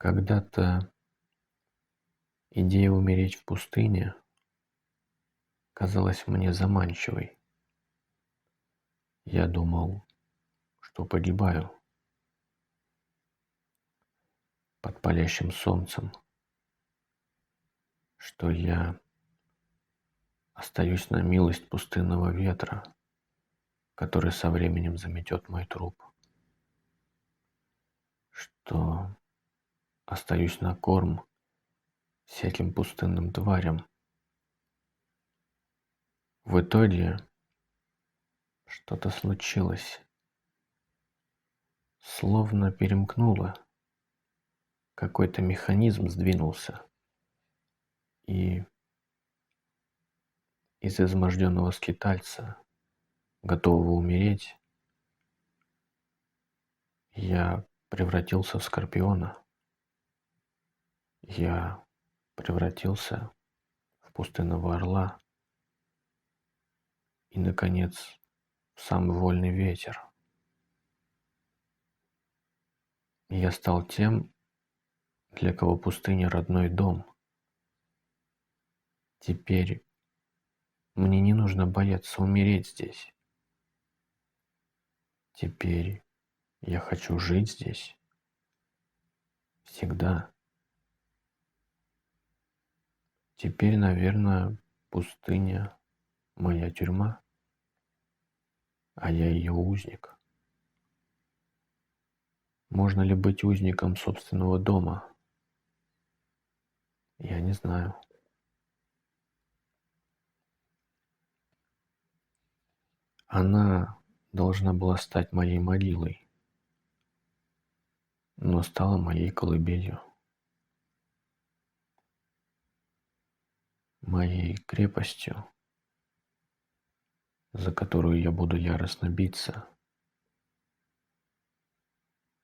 Когда-то идея умереть в пустыне казалась мне заманчивой. Я думал, что погибаю под палящим солнцем, что я остаюсь на милость пустынного ветра, который со временем заметет мой труп, что остаюсь на корм всяким пустынным тварям. В итоге что-то случилось, словно перемкнуло, какой-то механизм сдвинулся, и из изможденного скитальца, готового умереть, я превратился в скорпиона. Я превратился в пустынного орла и, наконец, в самый вольный ветер. Я стал тем, для кого пустыня родной дом. Теперь мне не нужно бояться умереть здесь. Теперь я хочу жить здесь. Всегда. Теперь, наверное, пустыня моя тюрьма, а я ее узник. Можно ли быть узником собственного дома? Я не знаю. Она должна была стать моей могилой, но стала моей колыбелью, моей крепостью, за которую я буду яростно биться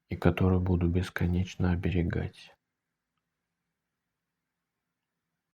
и которую буду бесконечно оберегать.